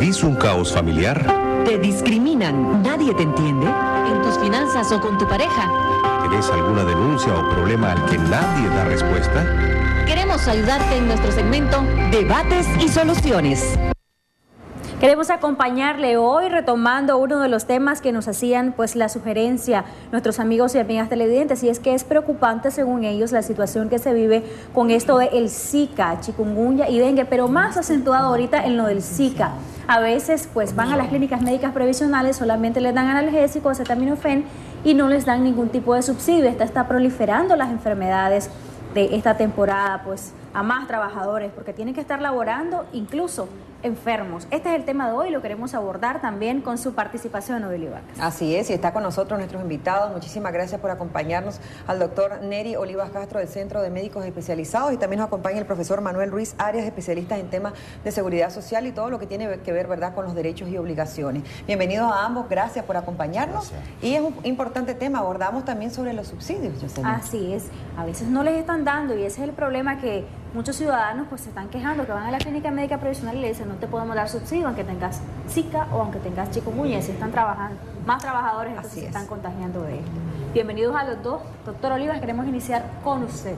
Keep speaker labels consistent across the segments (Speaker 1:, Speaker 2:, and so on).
Speaker 1: ¿Vivís un caos familiar?
Speaker 2: ¿Te discriminan? ¿Nadie te entiende?
Speaker 3: ¿En tus finanzas o con tu pareja?
Speaker 1: ¿Tenés alguna denuncia o problema al que nadie da respuesta?
Speaker 3: Queremos ayudarte en nuestro segmento
Speaker 2: Debates y Soluciones.
Speaker 4: Queremos acompañarle hoy retomando uno de los temas que nos hacían pues la sugerencia nuestros amigos y amigas televidentes, y es que es preocupante según ellos la situación que se vive con esto del Zika, chikungunya y dengue, pero más acentuado ahorita en lo del Zika. A veces pues van a las clínicas médicas provisionales, solamente les dan analgésicos, acetaminofén y no les dan ningún tipo de subsidio. Está proliferando las enfermedades de esta temporada pues a más trabajadores porque tienen que estar laborando incluso enfermos. Este es el tema de hoy, lo queremos abordar también con su participación, Odelio Vacas.
Speaker 5: Así es, y está con nosotros nuestros invitados. Muchísimas gracias por acompañarnos al doctor Neri Olivas Castro del Centro de Médicos Especializados, y también nos acompaña el profesor Manuel Ruiz Arias, especialista en temas de seguridad social y todo lo que tiene que ver, ¿verdad?, con los derechos y obligaciones. Bienvenidos a ambos, gracias por acompañarnos. Gracias. Y es un importante tema, abordamos también sobre los subsidios, Jocelyn.
Speaker 4: Así es, a veces no les están dando y ese es el problema, que muchos ciudadanos pues se están quejando, que van a la clínica médica provisional y le dicen no te podemos dar subsidio aunque tengas Zika o aunque tengas chikungunya, y si están trabajando, más trabajadores entonces se están contagiando de esto. Bienvenidos a los dos. Doctor Olivas, queremos iniciar con usted.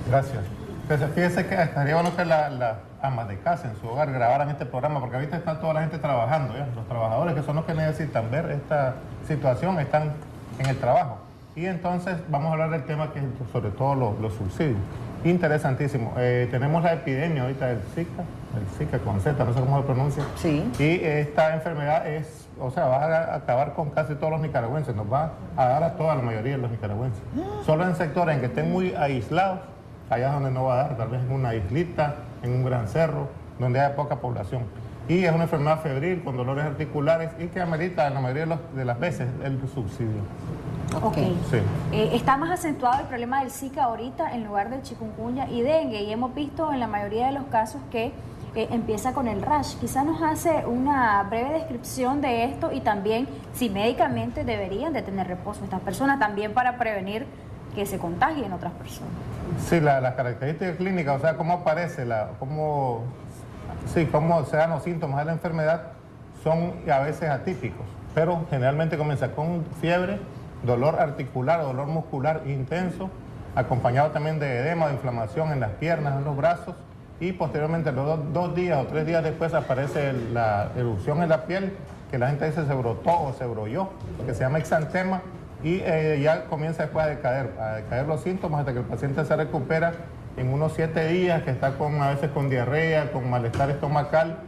Speaker 6: Gracias. Entonces, fíjese que estaría bueno que las amas de casa en su hogar grabaran este programa, porque ahorita está toda la gente trabajando, ¿ya? Los trabajadores, que son los que necesitan ver esta situación, están en el trabajo. Y entonces vamos a hablar del tema que es sobre todo los subsidios. Interesantísimo. Tenemos la epidemia ahorita del Zika con Z, no sé cómo se pronuncia.
Speaker 5: Sí.
Speaker 6: Y esta enfermedad va a acabar con casi todos los nicaragüenses, nos va a dar a toda la mayoría de los nicaragüenses. Solo en sectores en que estén muy aislados, allá es donde no va a dar, tal vez en una islita, en un gran cerro, donde haya poca población. Y es una enfermedad febril con dolores articulares y que amerita la mayoría de las veces el subsidio.
Speaker 4: Ok.
Speaker 6: Sí.
Speaker 4: Está más acentuado el problema del Zika ahorita en lugar del chikungunya y dengue, y hemos visto en la mayoría de los casos que empieza con el rash. Quizás nos hace una breve descripción de esto y también si médicamente deberían de tener reposo estas personas, también para prevenir que se contagien otras personas.
Speaker 6: Sí, las características clínicas, o sea, cómo aparece, cómo se dan los síntomas de la enfermedad, son a veces atípicos, pero generalmente comienza con fiebre, dolor articular o dolor muscular intenso, acompañado también de edema, de inflamación en las piernas, en los brazos, y posteriormente, los 2 días o 3 días después, aparece la erupción en la piel, que la gente dice se brotó o se brolló, que se llama exantema, y ya comienza después a decaer los síntomas hasta que el paciente se recupera en unos 7 días, que está a veces con diarrea, con malestar estomacal,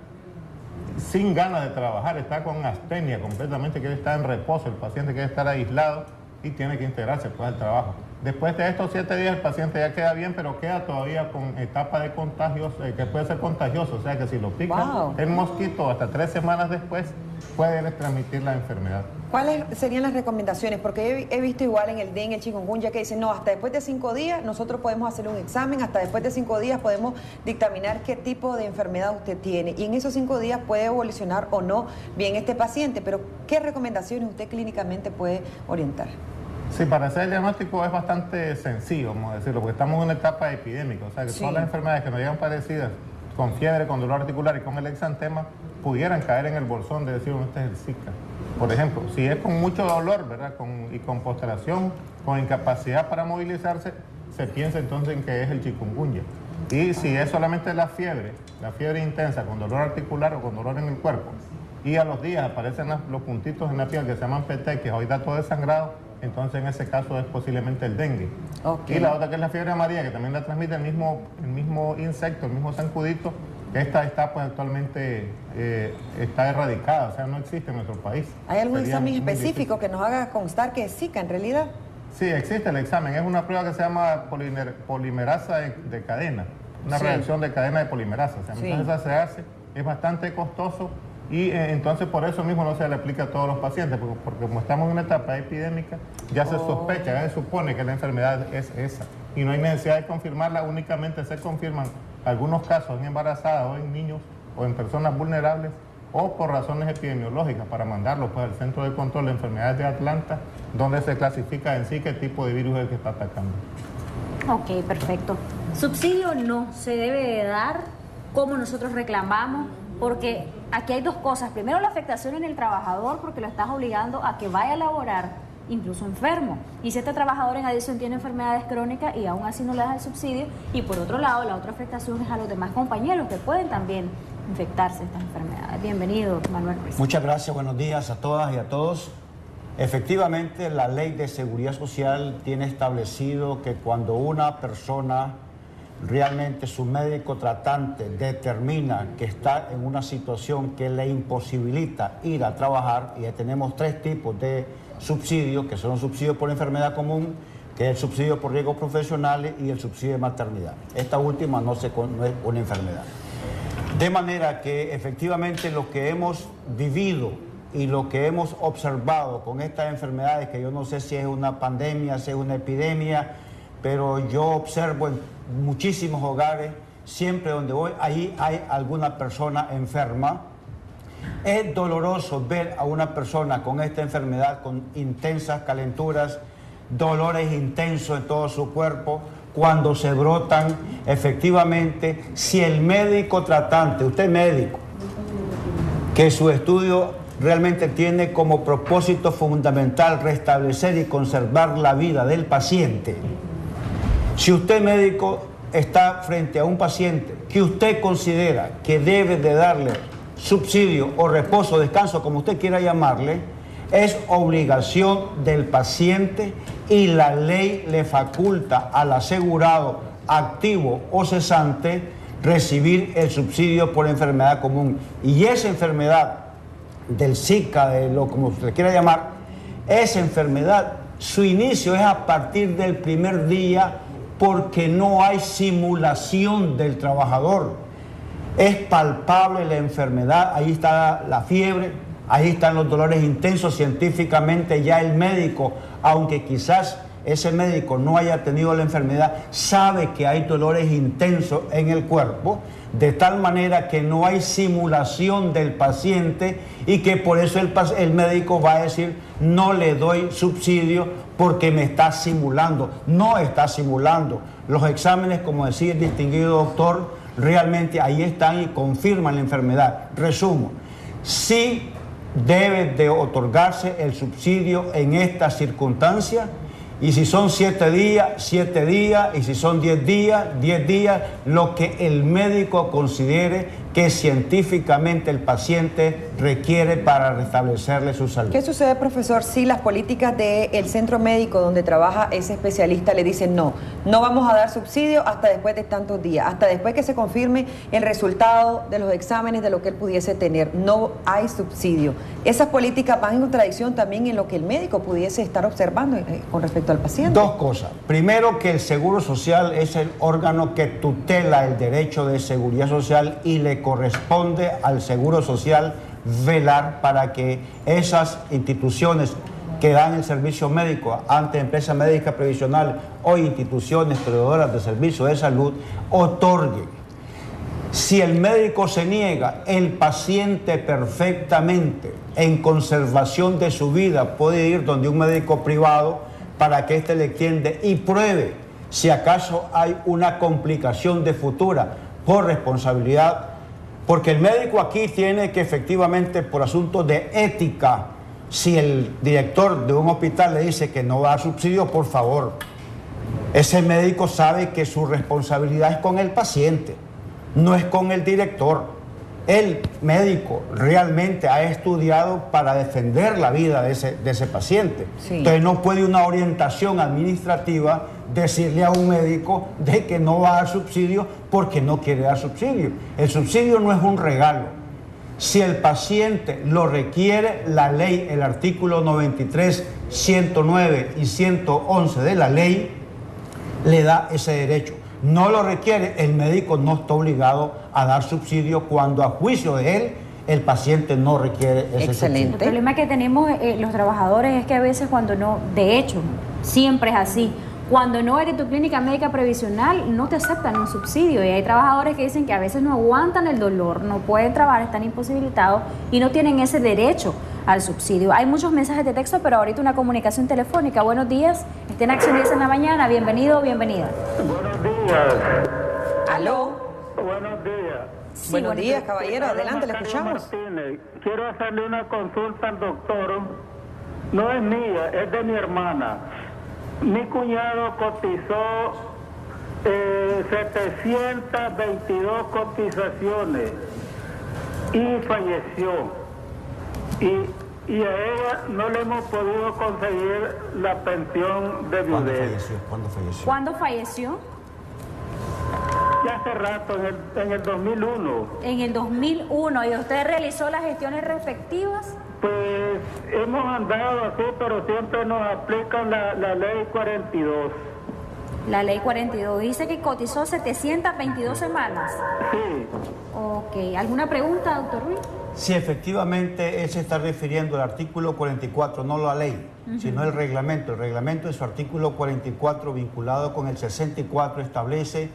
Speaker 6: sin ganas de trabajar, está con astenia completamente, quiere estar en reposo, el paciente quiere estar aislado y tiene que integrarse al trabajo. Después de estos 7 días el paciente ya queda bien, pero queda todavía con etapa de contagios, que puede ser contagioso, o sea que si lo pica el mosquito hasta 3 semanas después puede transmitir la enfermedad.
Speaker 5: ¿Cuáles serían las recomendaciones? Porque he visto igual en el dengue, el chikungunya, que dicen, no, hasta después de 5 días nosotros podemos hacer un examen, hasta después de 5 días podemos dictaminar qué tipo de enfermedad usted tiene, y en esos 5 días puede evolucionar o no bien este paciente, pero ¿qué recomendaciones usted clínicamente puede orientar?
Speaker 6: Sí, para hacer el diagnóstico es bastante sencillo, vamos a decirlo, porque estamos en una etapa epidémica, o sea que todas las enfermedades que nos llegan parecidas, con fiebre, con dolor articular y con el exantema, pudieran caer en el bolsón de decir, este es el Zika. Por ejemplo, si es con mucho dolor, ¿verdad?, y con postración, con incapacidad para movilizarse, se piensa entonces en que es el chikungunya. Y si es solamente la fiebre intensa, con dolor articular o con dolor en el cuerpo, y a los días aparecen los puntitos en la piel que se llaman petequias, hoy da todo desangrado, entonces en ese caso es posiblemente el dengue. Y la otra, que es la fiebre amarilla, que también la transmite el mismo insecto, el mismo zancudito, que está pues actualmente está erradicada, o sea, no existe en nuestro país.
Speaker 5: ¿Hay algún examen específico que nos haga constar que es Zika en realidad?
Speaker 6: Sí, existe el examen, es una prueba que se llama polimerasa de cadena, una reacción de cadena de polimerasa, o sea, entonces esa se hace, es bastante costoso, y entonces por eso mismo no se le aplica a todos los pacientes, porque como estamos en una etapa epidémica, ya se sospecha, ya se supone que la enfermedad es esa, y no hay necesidad de confirmarla, únicamente se confirman algunos casos en embarazadas o en niños o en personas vulnerables, o por razones epidemiológicas, para mandarlos pues, al Centro de Control de Enfermedades de Atlanta, donde se clasifica en sí qué tipo de virus es el que está atacando.
Speaker 4: Ok, perfecto. Subsidio no se debe de dar como nosotros reclamamos, porque aquí hay dos cosas. Primero, la afectación en el trabajador, porque lo estás obligando a que vaya a laborar incluso enfermo. Y si este trabajador en adición tiene enfermedades crónicas y aún así no le das el subsidio. Y por otro lado, la otra afectación es a los demás compañeros que pueden también infectarse de estas enfermedades. Bienvenido, Manuel Ruiz.
Speaker 7: Muchas gracias, buenos días a todas y a todos. Efectivamente, la Ley de Seguridad Social tiene establecido que cuando una persona, realmente su médico tratante, determina que está en una situación que le imposibilita ir a trabajar, y ya tenemos tres tipos de subsidios, que son los subsidios por enfermedad común, que es el subsidio por riesgos profesionales y el subsidio de maternidad. Esta última no es una enfermedad. De manera que efectivamente lo que hemos vivido y lo que hemos observado con estas enfermedades, que yo no sé si es una pandemia, si es una epidemia, pero yo observo en muchísimos hogares, siempre donde voy, ahí hay alguna persona enferma. Es doloroso ver a una persona con esta enfermedad, con intensas calenturas, dolores intensos en todo su cuerpo, cuando se brotan. Efectivamente, si el médico tratante, usted médico, que su estudio realmente tiene como propósito fundamental restablecer y conservar la vida del paciente, si usted médico está frente a un paciente que usted considera que debe de darle subsidio o reposo, descanso, como usted quiera llamarle, es obligación del paciente y la ley le faculta al asegurado activo o cesante recibir el subsidio por enfermedad común. Y esa enfermedad del Zika, de lo como usted quiera llamar, esa enfermedad, su inicio es a partir del primer día, porque no hay simulación del trabajador. Es palpable la enfermedad, ahí está la fiebre, ahí están los dolores intensos. Científicamente ya el médico, aunque quizás ese médico no haya tenido la enfermedad, sabe que hay dolores intensos en el cuerpo, de tal manera que no hay simulación del paciente y que por eso el médico va a decir: no le doy subsidio porque me está simulando. No está simulando. Los exámenes, como decía el distinguido doctor, realmente ahí están y confirman la enfermedad. Resumo, sí debe de otorgarse el subsidio en estas circunstancias, y si son 7 días, 7 días, y si son 10 días, 10 días, lo que el médico considere que científicamente el paciente requiere para restablecerle su salud.
Speaker 5: ¿Qué sucede, profesor, si las políticas del centro médico donde trabaja ese especialista le dicen no vamos a dar subsidio hasta después de tantos días, hasta después que se confirme el resultado de los exámenes de lo que él pudiese tener? No hay subsidio. Esas políticas van en contradicción también en lo que el médico pudiese estar observando con respecto al paciente.
Speaker 7: Dos cosas. Primero, que el Seguro Social es el órgano que tutela el derecho de seguridad social y le corresponde al Seguro Social velar para que esas instituciones que dan el servicio médico ante empresa médica previsional o instituciones proveedoras de servicios de salud otorguen. Si el médico se niega, el paciente perfectamente, en conservación de su vida, puede ir donde un médico privado para que éste le atiende y pruebe si acaso hay una complicación de futura por responsabilidad. Porque el médico aquí tiene que efectivamente, por asuntos de ética, si el director de un hospital le dice que no va a dar subsidio, por favor, ese médico sabe que su responsabilidad es con el paciente, no es con el director. El médico realmente ha estudiado para defender la vida de ese paciente. Sí. Entonces no puede una orientación administrativa decirle a un médico de que no va a dar subsidio porque no quiere dar subsidio. El subsidio no es un regalo. Si el paciente lo requiere, la ley, el artículo 93, 109 y 111 de la ley, le da ese derecho. No lo requiere, el médico no está obligado a dar subsidio cuando a juicio de él el paciente no requiere ese subsidio.
Speaker 4: El problema que tenemos los trabajadores es que a veces cuando no, de hecho, siempre es así, cuando no eres tu clínica médica previsional no te aceptan un subsidio, y hay trabajadores que dicen que a veces no aguantan el dolor, no pueden trabajar, están imposibilitados y no tienen ese derecho al subsidio. Hay muchos mensajes de texto, pero ahorita una comunicación telefónica. Buenos días, está en Acción 10 en la mañana, bienvenido o bienvenida.
Speaker 8: Buenos días.
Speaker 5: ¿Aló?
Speaker 8: Buenos días.
Speaker 4: Sí,
Speaker 5: Buenos días, caballero.
Speaker 8: Hola,
Speaker 5: Adelante, le
Speaker 8: Macario
Speaker 5: escuchamos.
Speaker 8: Martínez. Quiero hacerle una consulta al doctor. No es mía, es de mi hermana. Mi cuñado cotizó 722 cotizaciones y falleció. Y a ella no le hemos podido conseguir la pensión de
Speaker 7: ¿Cuándo
Speaker 8: viudez.
Speaker 7: falleció? ¿Cuándo falleció?
Speaker 4: ¿Cuándo falleció?
Speaker 8: Ya hace rato, en el 2001.
Speaker 4: En el 2001. ¿Y usted realizó las gestiones respectivas?
Speaker 8: Pues hemos andado así, pero siempre nos aplican la ley 42.
Speaker 4: La ley 42 dice que cotizó 722 semanas.
Speaker 8: Sí.
Speaker 4: Ok. ¿Alguna pregunta, doctor Ruiz?
Speaker 7: Sí, efectivamente, él se está refiriendo al artículo 44, no la ley, sino el reglamento. El reglamento en su artículo 44, vinculado con el 64, establece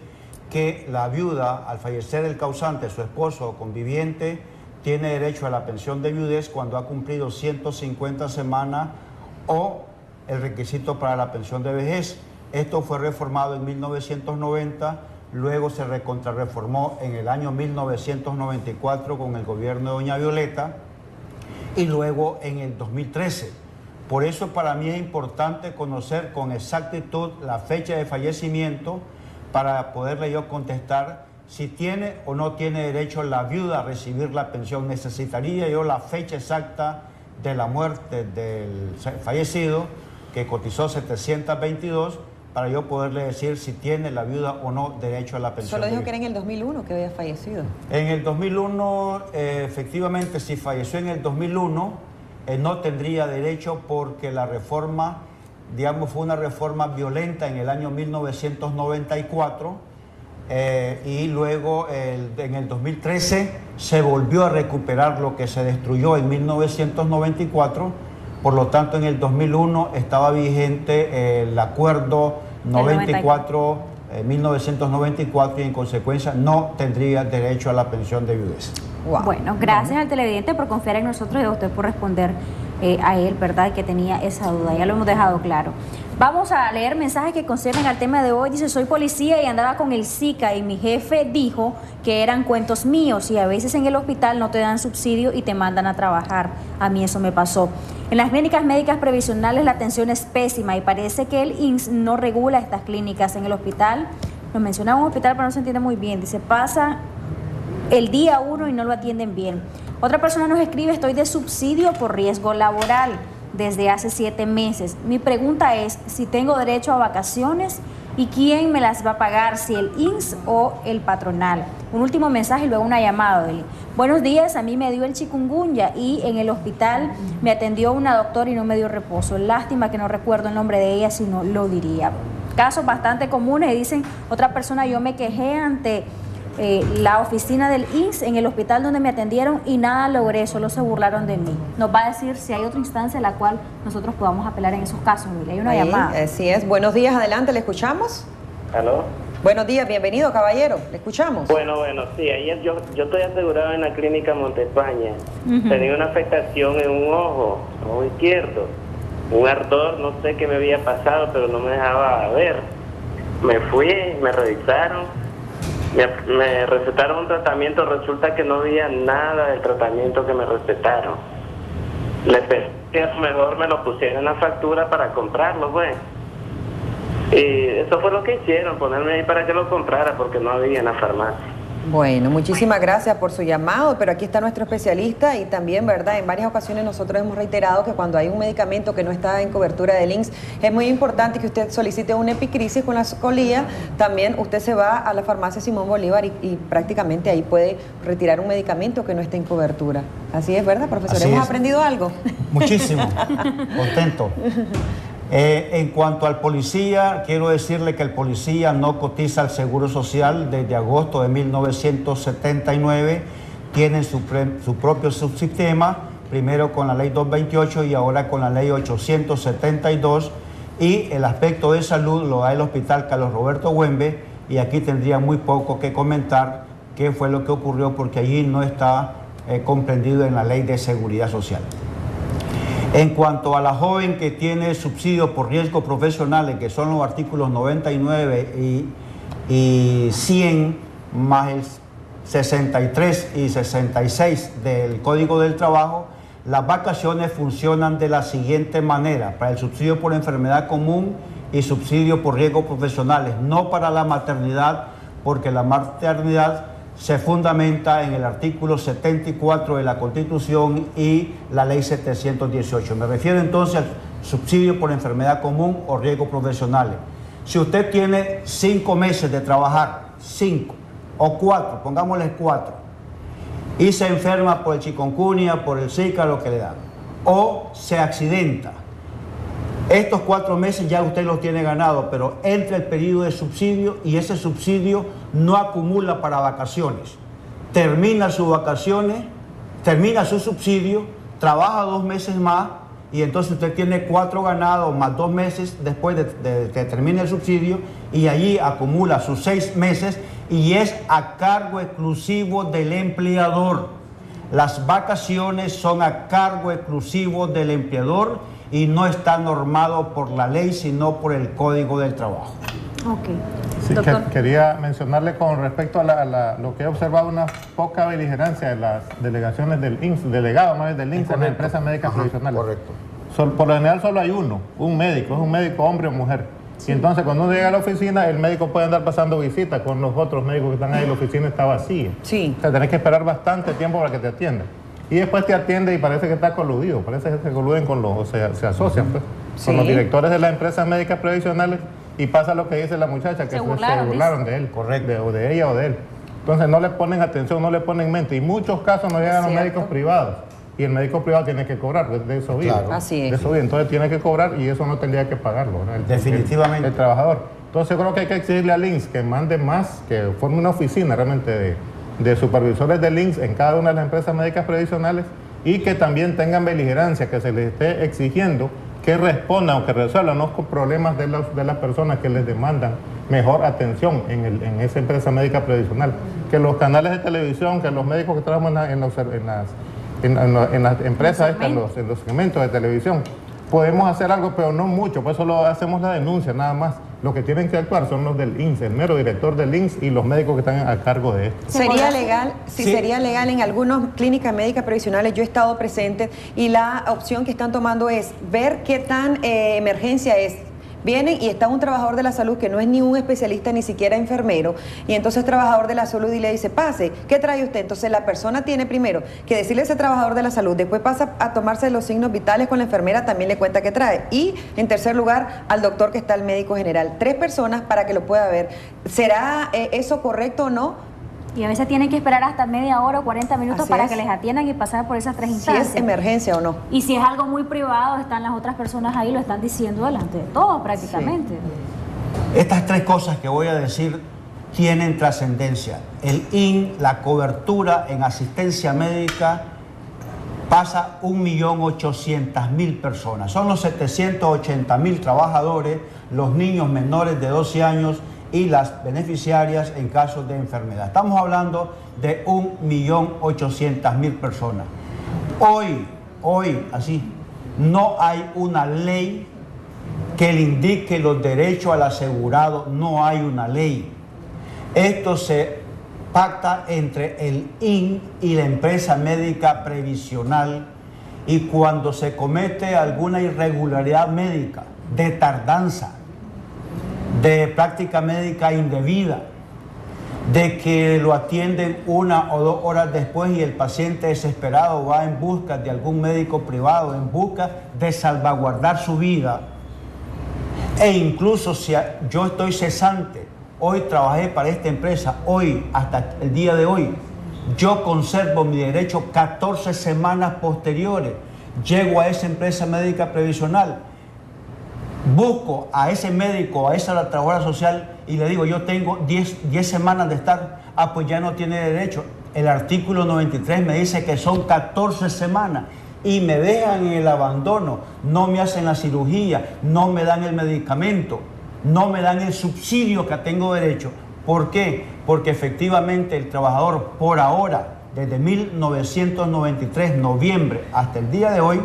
Speaker 7: que la viuda, al fallecer el causante, su esposo o conviviente, tiene derecho a la pensión de viudez cuando ha cumplido 150 semanas o el requisito para la pensión de vejez. Esto fue reformado en 1990, luego se recontrarreformó en el año 1994 con el gobierno de doña Violeta y luego en el 2013. Por eso para mí es importante conocer con exactitud la fecha de fallecimiento para poderle yo contestar si tiene o no tiene derecho la viuda a recibir la pensión. Necesitaría yo la fecha exacta de la muerte del fallecido, que cotizó 722, para yo poderle decir si tiene la viuda o no derecho a la pensión.
Speaker 5: Solo dijo que era en el 2001 que había fallecido.
Speaker 7: En el 2001, efectivamente, si falleció en el 2001, no tendría derecho porque la reforma, digamos, fue una reforma violenta en el año 1994 y luego en el 2013 se volvió a recuperar lo que se destruyó en 1994. Por lo tanto, en el 2001 estaba vigente el acuerdo 1994 y en consecuencia no tendría derecho a la pensión de viudez.
Speaker 5: Wow.
Speaker 4: Bueno, gracias al televidente por confiar en nosotros y a usted por responder a él, ¿verdad? Que tenía esa duda, ya lo hemos dejado claro. Vamos a leer mensajes que conciernen al tema de hoy. Dice, soy policía y andaba con el SICA y mi jefe dijo que eran cuentos míos y a veces en el hospital no te dan subsidio y te mandan a trabajar. A mí eso me pasó. En las clínicas médicas previsionales la atención es pésima y parece que el INSS no regula estas clínicas. En el hospital, nos menciona un hospital pero no se entiende muy bien. Dice, pasa el día 1 y no lo atienden bien. Otra persona nos escribe, estoy de subsidio por riesgo laboral desde hace 7 meses. Mi pregunta es si tengo derecho a vacaciones y quién me las va a pagar, si el INSS o el patronal. Un último mensaje y luego una llamada. Buenos días, a mí me dio el chikungunya y en el hospital me atendió una doctora y no me dio reposo. Lástima que no recuerdo el nombre de ella, si no lo diría. Casos bastante comunes, dicen otra persona, yo me quejé ante la oficina del INSS en el hospital donde me atendieron y nada logré, solo se burlaron de mí. Nos va a decir si hay otra instancia en la cual nosotros podamos apelar en esos casos. Hay una llamada.
Speaker 5: Así es. Buenos días, adelante, ¿le escuchamos?
Speaker 9: ¿Aló?
Speaker 5: Buenos días, bienvenido, caballero, ¿le escuchamos?
Speaker 9: Bueno, sí, ayer yo estoy asegurado en la clínica Montespaña. Tenía una afectación en un ojo izquierdo, un ardor, no sé qué me había pasado, pero no me dejaba ver. Me fui, me revisaron. Me recetaron un tratamiento, resulta que no había nada del tratamiento que me recetaron. Les pedí que a lo mejor me lo pusieran en la factura para comprarlo, pues. Y eso fue lo que hicieron, ponerme ahí para que lo comprara, porque no había en la farmacia.
Speaker 5: Bueno, muchísimas gracias por su llamado, pero aquí está nuestro especialista y también, ¿verdad? En varias ocasiones nosotros hemos reiterado que cuando hay un medicamento que no está en cobertura del INSS, es muy importante que usted solicite una epicrisis con la colía. También usted se va a la farmacia Simón Bolívar y prácticamente ahí puede retirar un medicamento que no esté en cobertura. Así es, ¿verdad, profesor?
Speaker 7: Así
Speaker 5: ¿Hemos
Speaker 7: es.
Speaker 5: aprendido algo?
Speaker 7: Muchísimo, contento. En cuanto al policía, quiero decirle que el policía no cotiza al Seguro Social desde agosto de 1979. Tienen su propio subsistema, primero con la ley 228 y ahora con la ley 872. Y el aspecto de salud lo da el Hospital Carlos Roberto Güembe y aquí tendría muy poco que comentar qué fue lo que ocurrió porque allí no está comprendido en la ley de seguridad social. En cuanto a la joven que tiene subsidio por riesgo profesionales, que son los artículos 99 y 100, más 63 y 66 del Código del Trabajo, las vacaciones funcionan de la siguiente manera: para el subsidio por enfermedad común y subsidio por riesgos profesionales, no para la maternidad, porque la maternidad se fundamenta en el artículo 74 de la Constitución y la ley 718. Me refiero entonces al subsidio por enfermedad común o riesgos profesionales. Si usted tiene 5 meses de trabajar, 5 o 4, pongámosle 4, y se enferma por el chikungunya, por el Zika, lo que le dan, o se accidenta, estos 4 meses ya usted los tiene ganados, pero entra el periodo de subsidio y ese subsidio no acumula para vacaciones. Termina sus vacaciones, termina su subsidio, trabaja 2 meses más y entonces usted tiene 4 ganados más 2 meses después de que termine el subsidio y allí acumula sus 6 meses y es a cargo exclusivo del empleador. Las vacaciones son a cargo exclusivo del empleador y no está normado por la ley, sino por el Código del Trabajo.
Speaker 4: Ok.
Speaker 6: Sí,
Speaker 4: Doctor.
Speaker 6: quería mencionarle con respecto a lo que he observado, una poca beligerancia de las delegaciones del INS, delegado más del INS en las empresas médicas provisionales.
Speaker 7: Correcto.
Speaker 6: Por lo general solo hay un médico, es un médico hombre o mujer. Sí. Y entonces cuando uno llega a la oficina, el médico puede andar pasando visitas con los otros médicos que están ahí, la oficina está vacía.
Speaker 5: Sí.
Speaker 6: O sea, tenés que esperar bastante tiempo para que te atiendan. Y después te atiende y parece que está coludido, parece que se coluden con los, o sea, se asocian pues, con los directores de las empresas médicas previsionales y pasa lo que dice la muchacha, que se burlaron de él, correcto, o de ella o de él. Entonces no le ponen atención, no le ponen mente y muchos casos no llegan a los médicos privados y el médico privado tiene que cobrar, pues de eso vive.
Speaker 7: Claro.
Speaker 5: Así es.
Speaker 6: De eso vive, entonces tiene que cobrar y eso no tendría que pagarlo, ¿no?
Speaker 7: Definitivamente.
Speaker 6: El trabajador. Entonces yo creo que hay que exigirle al INS que mande más, que forme una oficina realmente de supervisores del INS en cada una de las empresas médicas previsionales y que también tengan beligerancia, que se les esté exigiendo que respondan o que resuelvan los problemas de las personas que les demandan mejor atención en esa empresa médica previsional. Que los canales de televisión, que los médicos que trabajan en las empresas, en los segmentos de televisión, podemos hacer algo, pero no mucho, por eso hacemos la denuncia nada más. Los que tienen que actuar son los del INS, el mero director del INS y los médicos que están a cargo de esto.
Speaker 5: ¿Sería legal? Sí, sería legal en algunas clínicas médicas previsionales. Yo he estado presente y la opción que están tomando es ver qué tan emergencia es. Vienen y está un trabajador de la salud que no es ni un especialista, ni siquiera enfermero, y entonces el trabajador de la salud y le dice, pase, ¿qué trae usted? Entonces la persona tiene primero que decirle a ese trabajador de la salud, después pasa a tomarse los signos vitales con la enfermera, también le cuenta qué trae, y en tercer lugar al doctor que está el médico general. 3 personas para que lo pueda ver. ¿Será eso correcto o no?
Speaker 4: Y a veces tienen que esperar hasta media hora o 40 minutos
Speaker 5: Así
Speaker 4: para
Speaker 5: es.
Speaker 4: que les atiendan y pasar por esas 3 instancias.
Speaker 5: Si es emergencia o no.
Speaker 4: Y si es algo muy privado, están las otras personas ahí, lo están diciendo delante de todos prácticamente.
Speaker 5: Sí.
Speaker 7: Estas 3 cosas que voy a decir tienen trascendencia. El IN, la cobertura en asistencia médica pasa 1.800.000 personas. Son los 780.000 trabajadores, los niños menores de 12 años y las beneficiarias en casos de enfermedad. Estamos hablando de 1.800.000 personas. Hoy, así, no hay una ley que le indique los derechos al asegurado, no hay una ley. Esto se pacta entre el IN y la empresa médica previsional y cuando se comete alguna irregularidad médica, de tardanza, de práctica médica indebida, de que lo atienden 1 o 2 horas después y el paciente desesperado va en busca de algún médico privado, en busca de salvaguardar su vida, e incluso si yo estoy cesante, hoy trabajé para esta empresa, hoy, hasta el día de hoy, yo conservo mi derecho 14 semanas posteriores, llego a esa empresa médica previsional, busco a ese médico, a esa trabajadora social y le digo, yo tengo 10 semanas de estar, pues ya no tiene derecho. El artículo 93 me dice que son 14 semanas y me dejan en el abandono, no me hacen la cirugía, no me dan el medicamento, no me dan el subsidio que tengo derecho. ¿Por qué? Porque efectivamente el trabajador por ahora, desde 1993, noviembre, hasta el día de hoy,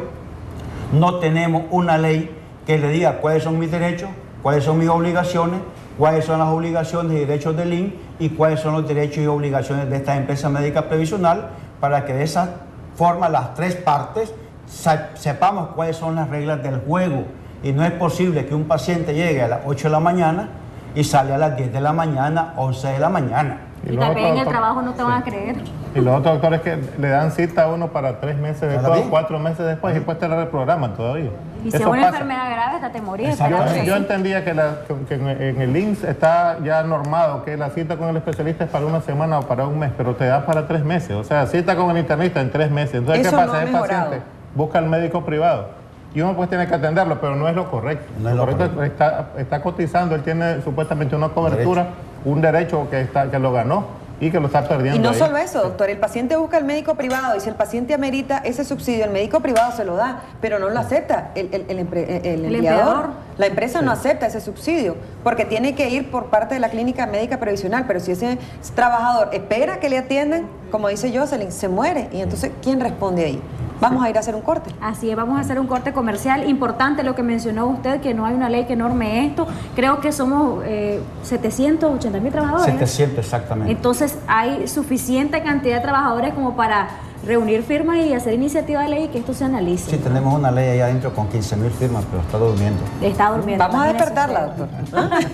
Speaker 7: no tenemos una ley que le diga cuáles son mis derechos, cuáles son mis obligaciones, cuáles son las obligaciones y derechos del INS y cuáles son los derechos y obligaciones de esta empresa médica previsional, para que de esa forma las tres partes sepamos cuáles son las reglas del juego. Y no es posible que un paciente llegue a las 8 de la mañana y sale a las 10 de la mañana, 11 de la mañana.
Speaker 4: Y también en el trabajo no te van a creer.
Speaker 6: Y los otros doctores que le dan cita a uno para 3 meses después, 4 meses después, y después te la reprograman todavía.
Speaker 4: Y si es una enfermedad grave, hasta te morís.
Speaker 6: Yo entendía que en el INS está ya normado que la cita con el especialista es para una semana o para un mes, pero te da para 3 meses. O sea, cita con el internista en 3 meses. Entonces, ¿qué pasa? El paciente busca al médico privado y uno pues tiene que atenderlo, pero no es lo correcto. No es lo correcto. Está cotizando, él tiene supuestamente una cobertura, un derecho que lo ganó y que lo está perdiendo.
Speaker 5: Y no
Speaker 6: ahí.
Speaker 5: solo eso, doctor, el paciente busca al médico privado y si el paciente amerita ese subsidio, el médico privado se lo da, pero no lo acepta el empleador. La empresa no acepta ese subsidio porque tiene que ir por parte de la clínica médica previsional, pero si ese trabajador espera que le atiendan, como dice Jocelyn, se muere. Y entonces, ¿quién responde ahí? Vamos a ir a hacer un corte.
Speaker 4: Así es, vamos a hacer un corte comercial. Importante lo que mencionó usted, que no hay una ley que norme esto. Creo que somos 780.000 trabajadores.
Speaker 7: 700 exactamente.
Speaker 4: Entonces hay suficiente cantidad de trabajadores como para reunir firmas y hacer iniciativa de ley y que esto se analice.
Speaker 7: Sí, tenemos una ley ahí adentro con 15.000 firmas, pero está durmiendo.
Speaker 4: Está durmiendo.
Speaker 5: Vamos a despertarla, doctor.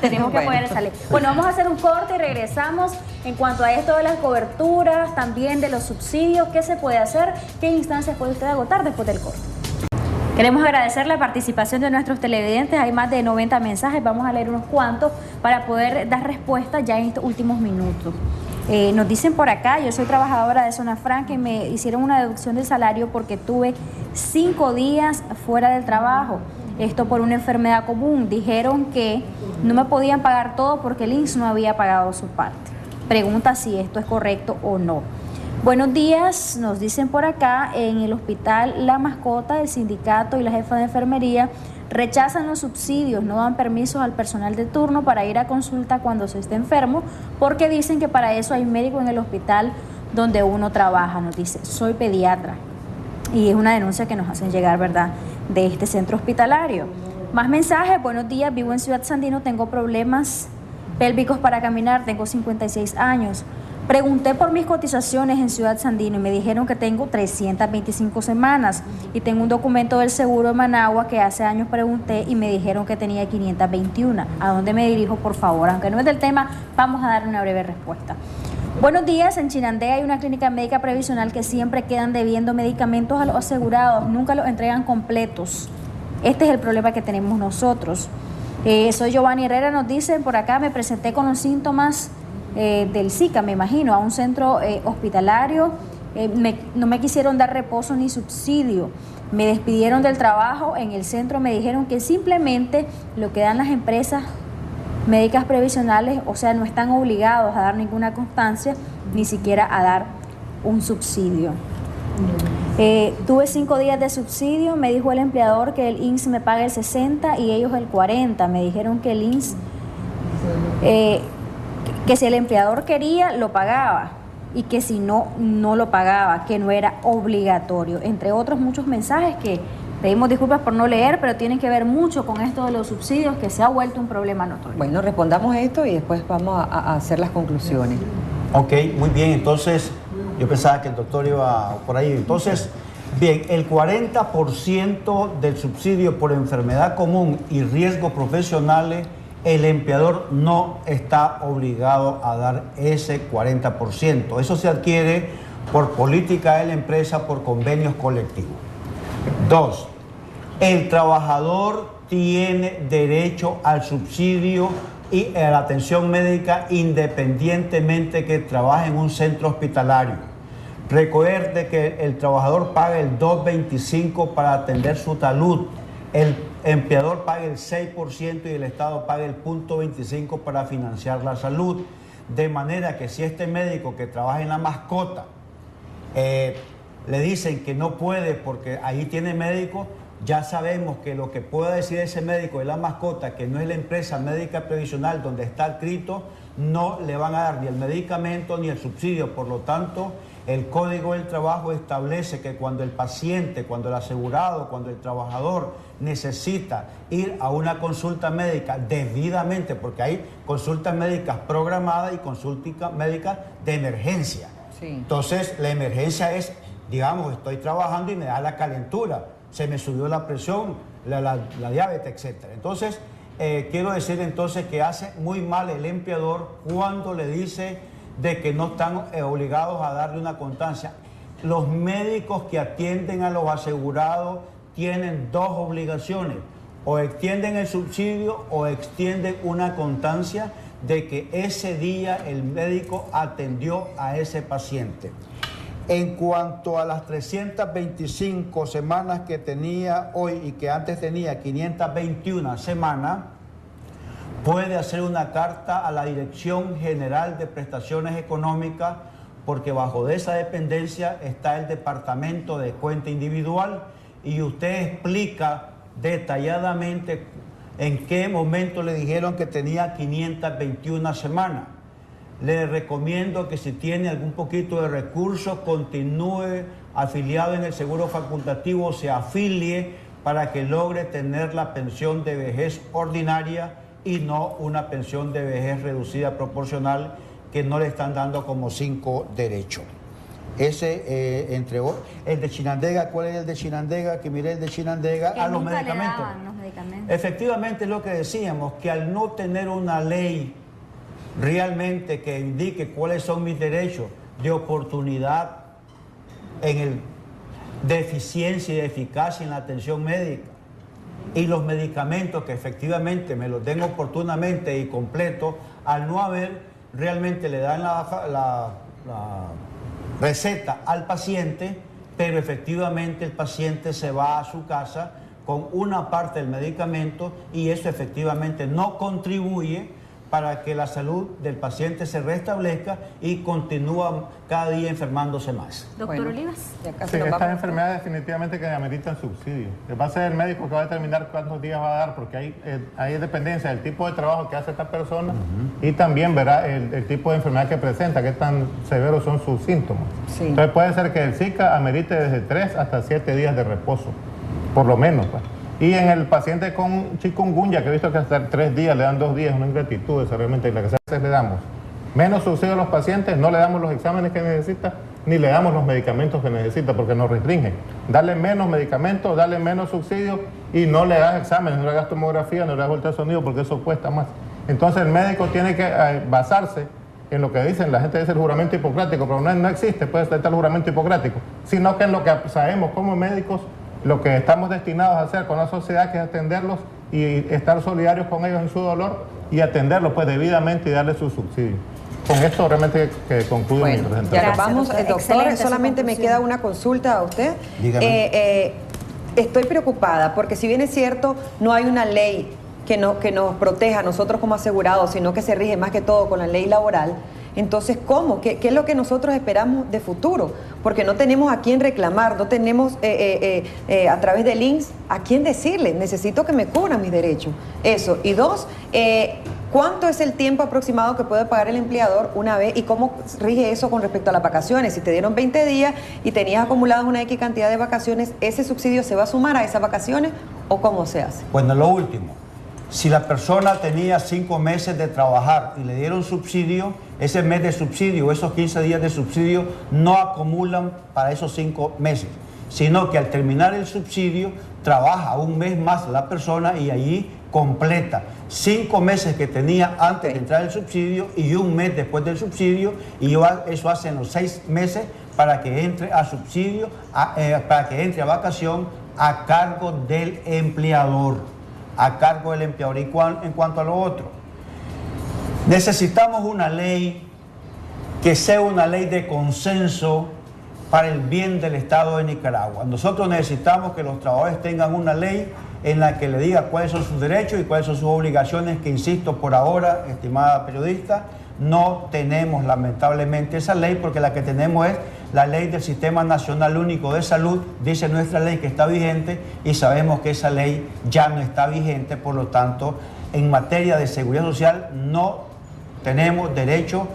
Speaker 4: Tenemos que poder salir. Bueno, vamos a hacer un corte y regresamos en cuanto a esto de las coberturas, también de los subsidios, qué se puede hacer, qué instancias puede usted agotar después del corte. Queremos agradecer la participación de nuestros televidentes. Hay más de 90 mensajes, vamos a leer unos cuantos para poder dar respuesta ya en estos últimos minutos. Nos dicen por acá, yo soy trabajadora de Zona Franca y me hicieron una deducción del salario porque tuve 5 días fuera del trabajo. Esto por una enfermedad común. Dijeron que no me podían pagar todo porque el INS no había pagado su parte. Pregunta si esto es correcto o no. Buenos días, nos dicen por acá, en el hospital La Mascota, el sindicato y la jefa de enfermería rechazan los subsidios, no dan permisos al personal de turno para ir a consulta cuando se esté enfermo, porque dicen que para eso hay médico en el hospital donde uno trabaja. Nos dice, soy pediatra. Y es una denuncia que nos hacen llegar, ¿verdad?, de este centro hospitalario. Más mensajes, buenos días, vivo en Ciudad Sandino, tengo problemas pélvicos para caminar, tengo 56 años. Pregunté por mis cotizaciones en Ciudad Sandino y me dijeron que tengo 325 semanas y tengo un documento del seguro de Managua que hace años pregunté y me dijeron que tenía 521. ¿A dónde me dirijo, por favor? Aunque no es del tema, vamos a dar una breve respuesta. Buenos días, en Chinandega hay una clínica médica previsional que siempre quedan debiendo medicamentos a los asegurados, nunca los entregan completos. Este es el problema que tenemos nosotros. Soy Giovanni Herrera, nos dicen por acá, me presenté con los síntomas del Zika, me imagino, a un centro hospitalario, no me quisieron dar reposo ni subsidio, me despidieron del trabajo en el centro, me dijeron que simplemente lo que dan las empresas médicas previsionales, o sea, no están obligados a dar ninguna constancia, ni siquiera a dar un subsidio. Tuve 5 días de subsidio, me dijo el empleador que el INS me paga el 60 y ellos el 40, me dijeron que el INS... que si el empleador quería, lo pagaba y que si no, no lo pagaba, que no era obligatorio. Entre otros muchos mensajes que pedimos disculpas por no leer, pero tienen que ver mucho con esto de los subsidios, que se ha vuelto un problema notorio.
Speaker 5: Bueno, respondamos esto y después vamos a hacer las conclusiones.
Speaker 7: Ok, muy bien, entonces yo pensaba que el doctor iba por ahí. Entonces, bien, el 40% del subsidio por enfermedad común y riesgos profesionales, el empleador no está obligado a dar ese 40%. Eso se adquiere por política de la empresa, por convenios colectivos. 2. El trabajador tiene derecho al subsidio y a la atención médica independientemente que trabaje en un centro hospitalario. Recuerde que el trabajador paga el 2.25 para atender su salud. El empleador paga el 6% y el Estado paga el 0.25 para financiar la salud. De manera que si este médico que trabaja en La Mascota le dicen que no puede porque ahí tiene médico, ya sabemos que lo que pueda decir ese médico de La Mascota, que no es la empresa médica previsional donde está adscrito, no le van a dar ni el medicamento ni el subsidio. Por lo tanto, El Código del Trabajo establece que cuando el paciente, cuando el asegurado, cuando el trabajador necesita ir a una consulta médica debidamente, porque hay consultas médicas programadas y consultas médicas de emergencia.
Speaker 5: Sí.
Speaker 7: Entonces, la emergencia es, digamos, estoy trabajando y me da la calentura, se me subió la presión, la diabetes, etc. Entonces, quiero decir entonces que hace muy mal el empleador cuando le dice de que no están obligados a darle una constancia. Los médicos que atienden a los asegurados tienen dos obligaciones: o extienden el subsidio o extienden una constancia de que ese día el médico atendió a ese paciente. En cuanto a las 325 semanas que tenía hoy y que antes tenía 521 semanas, puede hacer una carta a la Dirección General de Prestaciones Económicas, porque bajo de esa dependencia está el Departamento de Cuenta Individual, y usted explica detalladamente en qué momento le dijeron que tenía 521 semanas. Le recomiendo que si tiene algún poquito de recursos, continúe afiliado en el seguro facultativo, se afilie para que logre tener la pensión de vejez ordinaria y no una pensión de vejez reducida proporcional que no le están dando como 5 derechos. Ese, entre otros, el de Chinandega, ¿cuál es el de Chinandega? Que miré el de Chinandega a los medicamentos. Efectivamente es lo que decíamos, que al no tener una ley realmente que indique cuáles son mis derechos de oportunidad de eficiencia y de eficacia en la atención médica, y los medicamentos que efectivamente me los den oportunamente y completo, al no haber, realmente le dan la receta al paciente, pero efectivamente el paciente se va a su casa con una parte del medicamento y eso efectivamente no contribuye para que la salud del paciente se restablezca y continúa cada día enfermándose más.
Speaker 4: Doctor Olivas.
Speaker 6: Sí, estas enfermedades definitivamente que ameritan subsidio. Va a ser el médico que va a determinar cuántos días va a dar, porque hay dependencia del tipo de trabajo que hace esta persona y también verá el tipo de enfermedad que presenta, qué tan severos son sus síntomas. Sí. Entonces puede ser que el Zika amerite desde 3 hasta 7 días de reposo, por lo menos, pues. Y en el paciente con chikungunya, que he visto que hasta 3 días le dan 2 días, una ingratitud, esa realmente la que a veces le damos menos subsidio a los pacientes, no le damos los exámenes que necesita, ni le damos los medicamentos que necesita, porque nos restringen. Darle menos medicamentos, darle menos subsidio y no le das exámenes, no le das tomografía, no le das ultrasonido, porque eso cuesta más. Entonces el médico tiene que basarse en lo que dicen, la gente dice el juramento hipocrático, pero no existe, puede estar el juramento hipocrático, sino que en lo que sabemos como médicos, lo que estamos destinados a hacer con la sociedad, que es atenderlos y estar solidarios con ellos en su dolor y atenderlos pues debidamente y darle su subsidio. Con esto realmente que concluyo mi presentación.
Speaker 5: Ya nos vamos, doctor, solamente me queda una consulta a usted. Estoy preocupada porque si bien es cierto, no hay una ley que nos proteja a nosotros como asegurados, sino que se rige más que todo con la ley laboral. Entonces, ¿cómo? ¿Qué es lo que nosotros esperamos de futuro? Porque no tenemos a quién reclamar, no tenemos a través del INSS a quién decirle, necesito que me cubran mis derechos. Eso. Y 2, ¿cuánto es el tiempo aproximado que puede pagar el empleador una vez? ¿Y cómo rige eso con respecto a las vacaciones? Si te dieron 20 días y tenías acumuladas una X cantidad de vacaciones, ¿ese subsidio se va a sumar a esas vacaciones o cómo se hace?
Speaker 7: Bueno, lo último. Si la persona tenía 5 meses de trabajar y le dieron subsidio, ese mes de subsidio, esos 15 días de subsidio no acumulan para esos 5 meses, sino que al terminar el subsidio trabaja un mes más la persona y allí completa 5 meses que tenía antes de entrar el subsidio y un mes después del subsidio, y eso hace los 6 meses para que entre a subsidio, para que entre a vacación a cargo del empleador. Y en cuanto a lo otro, necesitamos una ley que sea una ley de consenso para el bien del Estado de Nicaragua. Nosotros necesitamos que los trabajadores tengan una ley en la que le diga cuáles son sus derechos y cuáles son sus obligaciones, que insisto, por ahora, estimada periodista, no tenemos lamentablemente esa ley, porque la que tenemos es la ley del Sistema Nacional Único de Salud, dice nuestra ley que está vigente, y sabemos que esa ley ya no está vigente, por lo tanto, en materia de seguridad social no tenemos derecho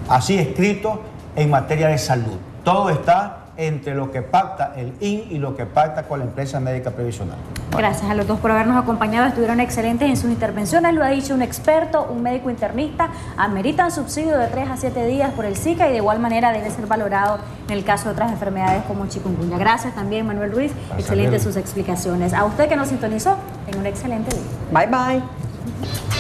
Speaker 7: así escrito en materia de salud. Todo está entre lo que pacta el IN y lo que pacta con la empresa médica previsional.
Speaker 4: Gracias a los dos por habernos acompañado, estuvieron excelentes en sus intervenciones, lo ha dicho un experto, un médico internista, ameritan subsidio de 3 a 7 días por el Zika y de igual manera debe ser valorado en el caso de otras enfermedades como chikungunya. Gracias también, Manuel Ruiz, excelentes sus explicaciones. A usted que nos sintonizó, tenga un excelente día.
Speaker 5: Bye bye.